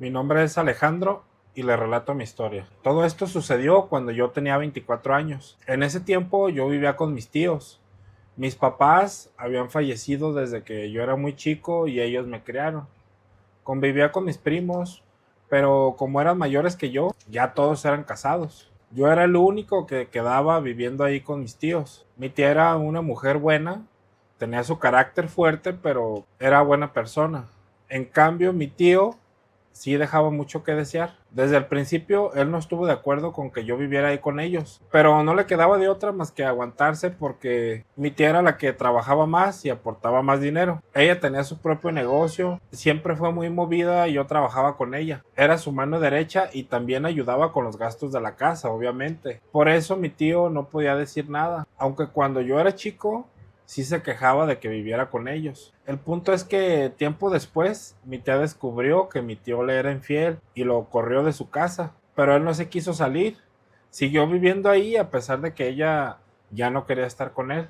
Mi nombre es Alejandro y le relato mi historia. Todo esto sucedió cuando yo tenía 24 años. En ese tiempo yo vivía con mis tíos. Mis papás habían fallecido desde que yo era muy chico y ellos me criaron. Convivía con mis primos, pero como eran mayores que yo, ya todos eran casados. Yo era el único que quedaba viviendo ahí con mis tíos. Mi tía era una mujer buena, tenía su carácter fuerte, pero era buena persona. En cambio, mi tío sí dejaba mucho que desear. Desde el principio él no estuvo de acuerdo con que yo viviera ahí con ellos, pero no le quedaba de otra más que aguantarse porque mi tía era la que trabajaba más y aportaba más dinero. Ella tenía su propio negocio, siempre fue muy movida y yo trabajaba con ella. Era su mano derecha y también ayudaba con los gastos de la casa, obviamente. Por eso mi tío no podía decir nada, aunque cuando yo era chico sí se quejaba de que viviera con ellos. El punto es que tiempo después mi tía descubrió que mi tío le era infiel y lo corrió de su casa, pero él no se quiso salir. Siguió viviendo ahí a pesar de que ella ya no quería estar con él.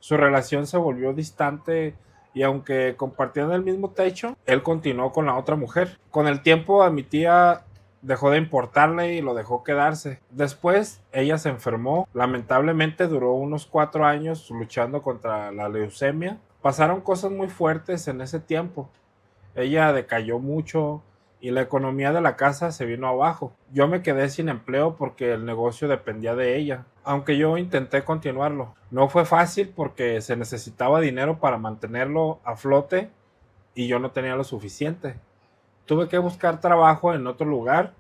Su relación se volvió distante y aunque compartían el mismo techo, él continuó con la otra mujer. Con el tiempo a mi tía dejó de importarle y lo dejó quedarse. Después ella se enfermó. Lamentablemente duró unos 4 años luchando contra la leucemia. Pasaron cosas muy fuertes en ese tiempo. Ella decayó mucho y la economía de la casa se vino abajo. Yo me quedé sin empleo porque el negocio dependía de ella, aunque yo intenté continuarlo. No fue fácil porque se necesitaba dinero para mantenerlo a flote y yo no tenía lo suficiente. Tuve que buscar trabajo en otro lugar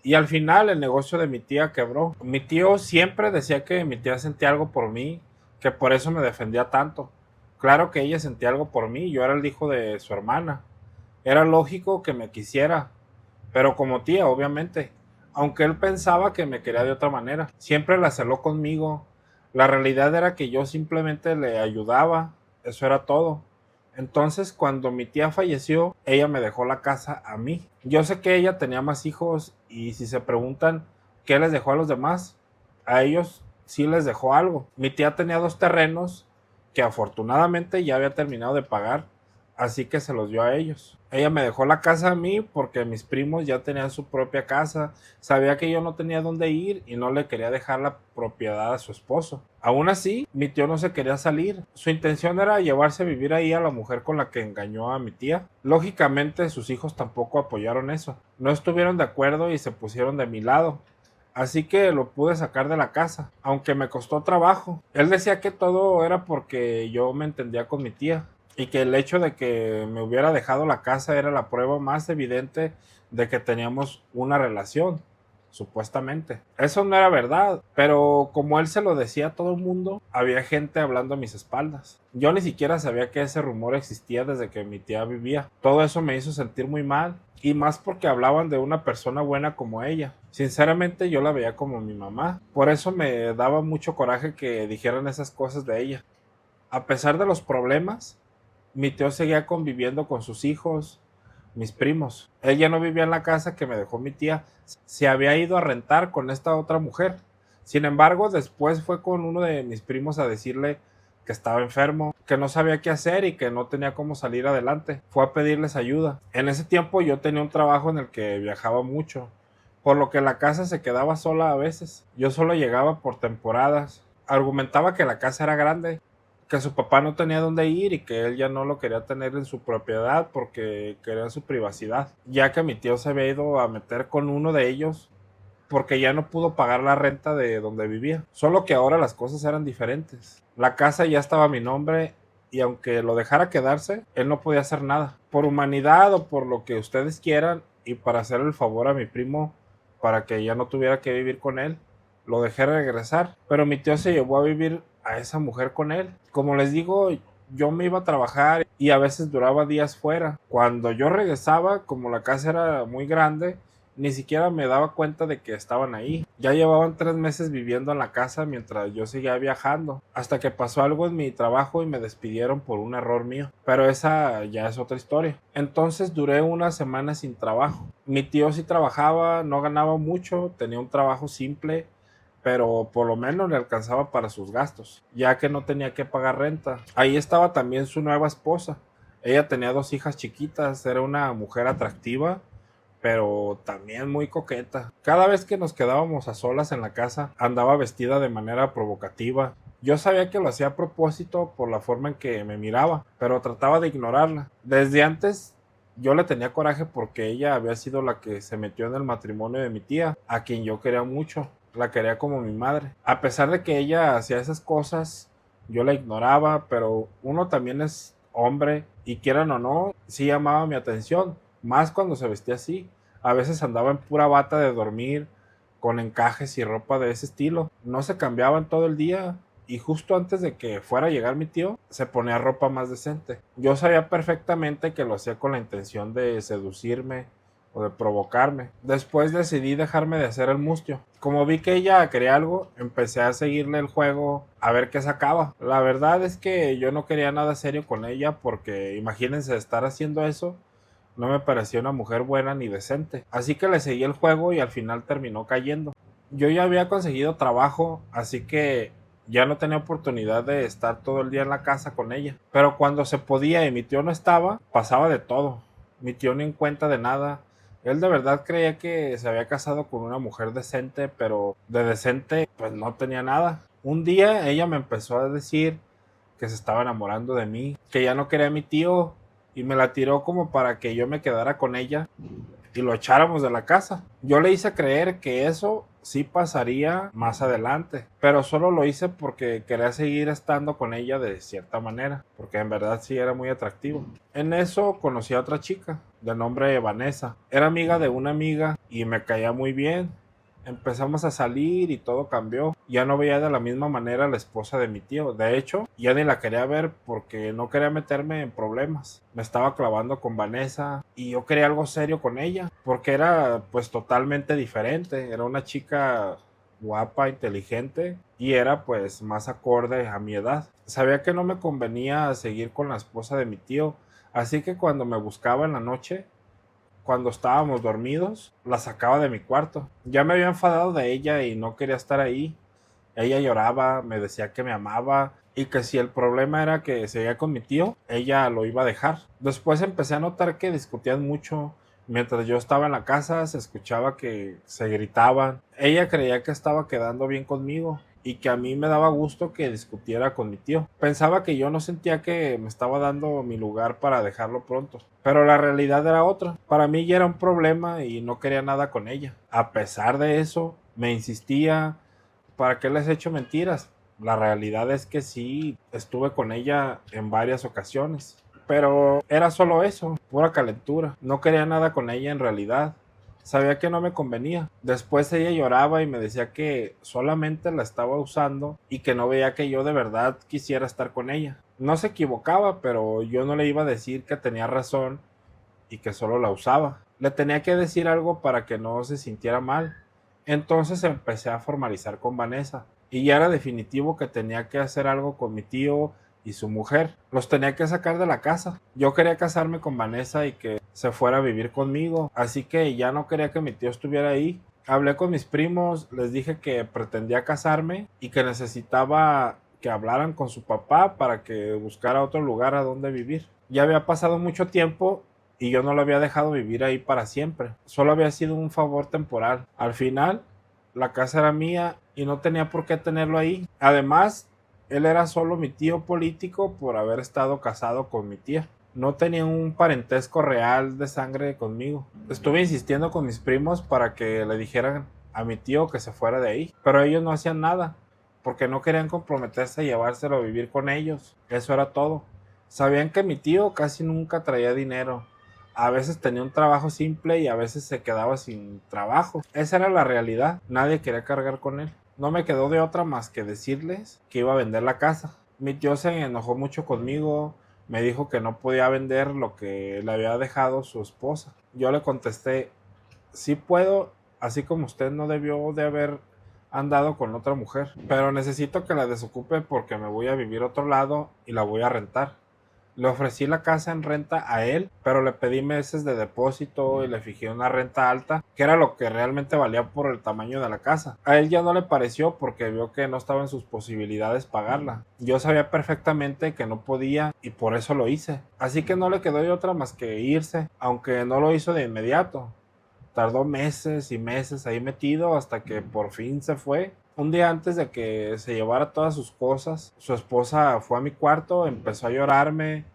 y al final el negocio de mi tía quebró. Mi tío siempre decía que mi tía sentía algo por mí, que por eso me defendía tanto. Claro que ella sentía algo por mí, yo era el hijo de su hermana. Era lógico que me quisiera, pero como tía, obviamente. Aunque él pensaba que me quería de otra manera. Siempre la celó conmigo. La realidad era que yo simplemente le ayudaba. Eso era todo. Entonces, cuando mi tía falleció, ella me dejó la casa a mí. Yo sé que ella tenía más hijos y si se preguntan qué les dejó a los demás, a ellos sí les dejó algo. Mi tía tenía dos terrenos que afortunadamente ya había terminado de pagar, así que se los dio a ellos. Ella me dejó la casa a mí porque mis primos ya tenían su propia casa, sabía que yo no tenía dónde ir y no le quería dejar la propiedad a su esposo. Aún así, mi tío no se quería salir. Su intención era llevarse a vivir ahí a la mujer con la que engañó a mi tía. Lógicamente, sus hijos tampoco apoyaron eso. No estuvieron de acuerdo y se pusieron de mi lado. Así que lo pude sacar de la casa, aunque me costó trabajo. Él decía que todo era porque yo me entendía con mi tía y que el hecho de que me hubiera dejado la casa era la prueba más evidente de que teníamos una relación, supuestamente. Eso no era verdad, pero como él se lo decía a todo el mundo, había gente hablando a mis espaldas. Yo ni siquiera sabía que ese rumor existía desde que mi tía vivía. Todo eso me hizo sentir muy mal, y más porque hablaban de una persona buena como ella. Sinceramente yo la veía como mi mamá. Por eso me daba mucho coraje que dijeran esas cosas de ella. A pesar de los problemas, mi tío seguía conviviendo con sus hijos, mis primos. Él ya no vivía en la casa que me dejó mi tía, se había ido a rentar con esta otra mujer. Sin embargo, después fue con uno de mis primos a decirle que estaba enfermo, que no sabía qué hacer y que no tenía cómo salir adelante. Fue a pedirles ayuda. En ese tiempo yo tenía un trabajo en el que viajaba mucho, por lo que la casa se quedaba sola a veces. Yo solo llegaba por temporadas. Argumentaba que la casa era grande, que su papá no tenía dónde ir y que él ya no lo quería tener en su propiedad porque quería su privacidad, ya que mi tío se había ido a meter con uno de ellos porque ya no pudo pagar la renta de donde vivía. Solo que ahora las cosas eran diferentes. La casa ya estaba a mi nombre y aunque lo dejara quedarse, él no podía hacer nada. Por humanidad o por lo que ustedes quieran y para hacer el favor a mi primo para que ya no tuviera que vivir con él, lo dejé regresar. Pero mi tío se llevó a vivir a esa mujer con él. Como les digo, yo me iba a trabajar y a veces duraba días fuera. Cuando yo regresaba, como la casa era muy grande, ni siquiera me daba cuenta de que estaban ahí. Ya llevaban 3 meses viviendo en la casa mientras yo seguía viajando, hasta que pasó algo en mi trabajo y me despidieron por un error mío. Pero esa ya es otra historia. Entonces duré una semana sin trabajo. Mi tío sí trabajaba, no ganaba mucho, tenía un trabajo simple, pero por lo menos le alcanzaba para sus gastos, ya que no tenía que pagar renta. Ahí estaba también su nueva esposa. Ella tenía dos hijas chiquitas, era una mujer atractiva, pero también muy coqueta. Cada vez que nos quedábamos a solas en la casa, andaba vestida de manera provocativa. Yo sabía que lo hacía a propósito por la forma en que me miraba, pero trataba de ignorarla. Desde antes yo le tenía coraje porque ella había sido la que se metió en el matrimonio de mi tía, a quien yo quería mucho. La quería como mi madre. A pesar de que ella hacía esas cosas, yo la ignoraba, pero uno también es hombre y quieran o no, sí llamaba mi atención, más cuando se vestía así. A veces andaba en pura bata de dormir, con encajes y ropa de ese estilo. No se cambiaban todo el día y justo antes de que fuera a llegar mi tío, se ponía ropa más decente. Yo sabía perfectamente que lo hacía con la intención de seducirme o de provocarme. Después decidí dejarme de hacer el mustio. Como vi que ella quería algo, empecé a seguirle el juego a ver qué sacaba. La verdad es que yo no quería nada serio con ella porque imagínense estar haciendo eso. No me parecía una mujer buena ni decente. Así que le seguí el juego y al final terminó cayendo. Yo ya había conseguido trabajo, así que ya no tenía oportunidad de estar todo el día en la casa con ella. Pero cuando se podía y mi tío no estaba, pasaba de todo. Mi tío ni en cuenta de nada. Él de verdad creía que se había casado con una mujer decente, pero de decente pues no tenía nada. Un día ella me empezó a decir que se estaba enamorando de mí, que ya no quería a mi tío y me la tiró como para que yo me quedara con ella y lo echáramos de la casa. Yo le hice creer que eso sí pasaría más adelante, pero solo lo hice porque quería seguir estando con ella de cierta manera, porque en verdad sí era muy atractivo. En eso conocí a otra chica de nombre Vanessa. Era amiga de una amiga y me caía muy bien. Empezamos a salir y todo cambió. Ya no veía de la misma manera a la esposa de mi tío. De hecho, ya ni la quería ver porque no quería meterme en problemas. Me estaba clavando con Vanessa y yo quería algo serio con ella porque era pues totalmente diferente. Era una chica guapa, inteligente y era pues más acorde a mi edad. Sabía que no me convenía seguir con la esposa de mi tío, así que cuando me buscaba en la noche, cuando estábamos dormidos, la sacaba de mi cuarto. Ya me había enfadado de ella y no quería estar ahí. Ella lloraba, me decía que me amaba y que si el problema era que seguía con mi tío, ella lo iba a dejar. Después empecé a notar que discutían mucho. Mientras yo estaba en la casa, se escuchaba que se gritaban. Ella creía que estaba quedando bien conmigo y que a mí me daba gusto que discutiera con mi tío. Pensaba que yo no sentía que me estaba dando mi lugar para dejarlo pronto, pero la realidad era otra. Para mí ya era un problema y no quería nada con ella. A pesar de eso, me insistía. ¿Para qué les he hecho mentiras? La realidad es que sí, estuve con ella en varias ocasiones, pero era solo eso, pura calentura. No quería nada con ella en realidad. Sabía que no me convenía. Después ella lloraba y me decía que solamente la estaba usando y que no veía que yo de verdad quisiera estar con ella. No se equivocaba, pero yo no le iba a decir que tenía razón y que solo la usaba. Le tenía que decir algo para que no se sintiera mal. Entonces empecé a formalizar con Vanessa y ya era definitivo que tenía que hacer algo con mi tío y su mujer. Los tenía que sacar de la casa. Yo quería casarme con Vanessa y que se fuera a vivir conmigo, así que ya no quería que mi tío estuviera ahí. Hablé con mis primos, les dije que pretendía casarme y que necesitaba que hablaran con su papá para que buscara otro lugar a donde vivir. Ya había pasado mucho tiempo y yo no lo había dejado vivir ahí para siempre. Solo había sido un favor temporal. Al final, la casa era mía y no tenía por qué tenerlo ahí. Además, él era solo mi tío político por haber estado casado con mi tía. No tenía un parentesco real de sangre conmigo. Estuve insistiendo con mis primos para que le dijeran a mi tío que se fuera de ahí, pero ellos no hacían nada porque no querían comprometerse a llevárselo a vivir con ellos. Eso era todo. Sabían que mi tío casi nunca traía dinero. A veces tenía un trabajo simple y a veces se quedaba sin trabajo. Esa era la realidad. Nadie quería cargar con él. No me quedó de otra más que decirles que iba a vender la casa. Mi tío se enojó mucho conmigo. Me dijo que no podía vender lo que le había dejado su esposa. Yo le contesté, sí puedo, así como usted no debió de haber andado con otra mujer, pero necesito que la desocupe porque me voy a vivir a otro lado y la voy a rentar. Le ofrecí la casa en renta a él, pero le pedí meses de depósito y le fijé una renta alta, que era lo que realmente valía por el tamaño de la casa. A él ya no le pareció porque vio que no estaba en sus posibilidades pagarla. Yo sabía perfectamente que no podía y por eso lo hice. Así que no le quedó de otra más que irse, aunque no lo hizo de inmediato. Tardó meses y meses ahí metido hasta que por fin se fue. Un día antes de que se llevara todas sus cosas, su esposa fue a mi cuarto, empezó a llorarme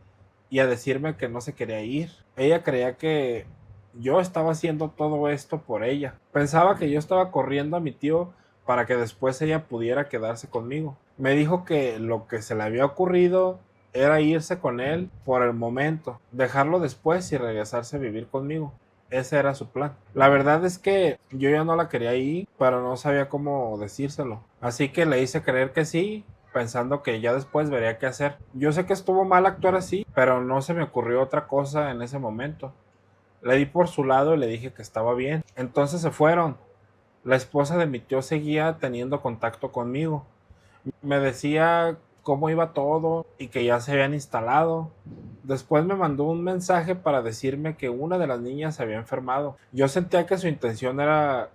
y a decirme que no se quería ir. Ella creía que yo estaba haciendo todo esto por ella. Pensaba que yo estaba corriendo a mi tío para que después ella pudiera quedarse conmigo. Me dijo que lo que se le había ocurrido era irse con él por el momento, dejarlo después y regresarse a vivir conmigo. Ese era su plan. La verdad es que yo ya no la quería ir, pero no sabía cómo decírselo. Así que le hice creer que sí, pensando que ya después vería qué hacer. Yo sé que estuvo mal actuar así, pero no se me ocurrió otra cosa en ese momento. Le di por su lado y le dije que estaba bien. Entonces se fueron. La esposa de mi tío seguía teniendo contacto conmigo. Me decía cómo iba todo y que ya se habían instalado. Después me mandó un mensaje para decirme que una de las niñas se había enfermado. Yo sentía que su intención era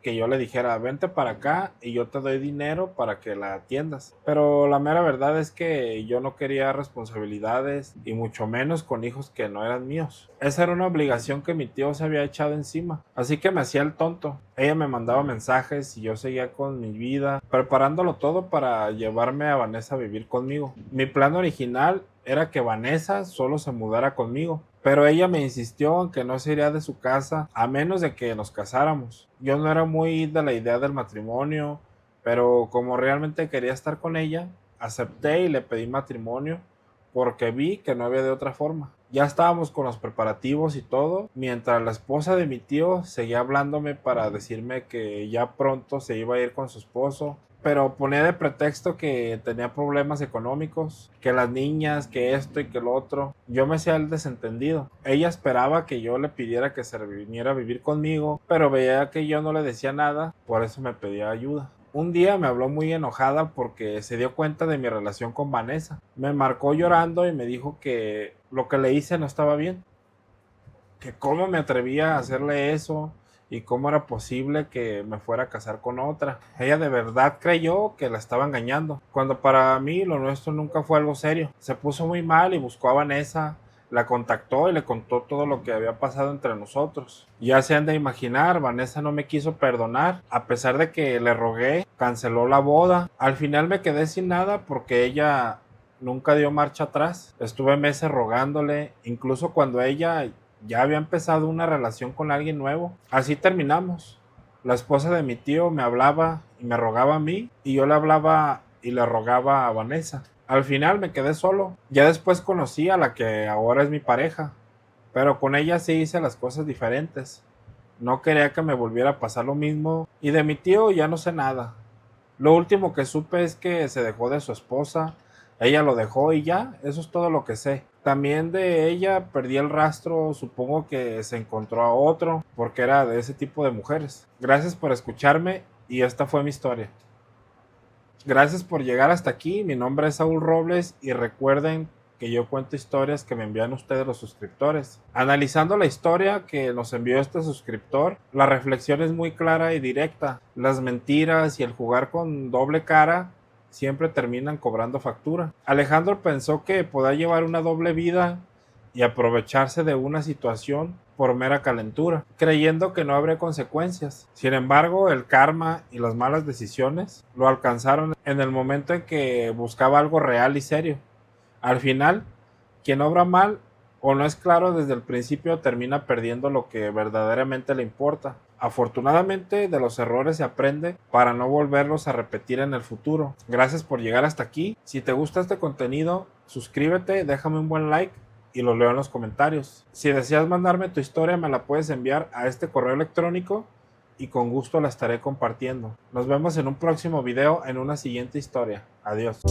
que yo le dijera, vente para acá y yo te doy dinero para que la atiendas. Pero la mera verdad es que yo no quería responsabilidades y mucho menos con hijos que no eran míos. Esa era una obligación que mi tío se había echado encima. Así que me hacía el tonto. Ella me mandaba mensajes y yo seguía con mi vida, preparándolo todo para llevarme a Vanessa a vivir conmigo. Mi plan original era que Vanessa solo se mudara conmigo, pero ella me insistió en que no se iría de su casa a menos de que nos casáramos. Yo no era muy de la idea del matrimonio, pero como realmente quería estar con ella, acepté y le pedí matrimonio porque vi que no había de otra forma. Ya estábamos con los preparativos y todo, mientras la esposa de mi tío seguía hablándome para decirme que ya pronto se iba a ir con su esposo, pero ponía de pretexto que tenía problemas económicos, que las niñas, que esto y que lo otro. Yo me hacía el desentendido. Ella esperaba que yo le pidiera que se viniera a vivir conmigo, pero veía que yo no le decía nada, por eso me pedía ayuda. Un día me habló muy enojada porque se dio cuenta de mi relación con Vanessa. Me marcó llorando y me dijo que lo que le hice no estaba bien, que cómo me atrevía a hacerle eso y cómo era posible que me fuera a casar con otra. Ella de verdad creyó que la estaba engañando, cuando para mí lo nuestro nunca fue algo serio. Se puso muy mal y buscó a Vanessa, la contactó y le contó todo lo que había pasado entre nosotros. Ya se han de imaginar, Vanessa no me quiso perdonar, a pesar de que le rogué, canceló la boda. Al final me quedé sin nada porque ella nunca dio marcha atrás. Estuve meses rogándole, incluso cuando ella ya había empezado una relación con alguien nuevo. Así terminamos. La esposa de mi tío me hablaba y me rogaba a mí, y yo le hablaba y le rogaba a Vanessa. Al final me quedé solo. Ya después conocí a la que ahora es mi pareja, pero con ella sí hice las cosas diferentes. No quería que me volviera a pasar lo mismo, y de mi tío ya no sé nada. Lo último que supe es que se dejó de su esposa, ella lo dejó y ya, eso es todo lo que sé. También de ella perdí el rastro, supongo que se encontró a otro, porque era de ese tipo de mujeres. Gracias por escucharme y esta fue mi historia. Gracias por llegar hasta aquí, mi nombre es Saúl Robles y recuerden que yo cuento historias que me envían ustedes los suscriptores. Analizando la historia que nos envió este suscriptor, la reflexión es muy clara y directa. Las mentiras y el jugar con doble cara siempre terminan cobrando factura. Alejandro pensó que podía llevar una doble vida y aprovecharse de una situación por mera calentura, creyendo que no habría consecuencias. Sin embargo, el karma y las malas decisiones lo alcanzaron en el momento en que buscaba algo real y serio. Al final, quien obra mal o no es claro desde el principio termina perdiendo lo que verdaderamente le importa. Afortunadamente, de los errores se aprende para no volverlos a repetir en el futuro. Gracias por llegar hasta aquí. Si te gusta este contenido, suscríbete, déjame un buen like y lo leo en los comentarios. Si deseas mandarme tu historia, me la puedes enviar a este correo electrónico y con gusto la estaré compartiendo. Nos vemos en un próximo video en una siguiente historia. Adiós.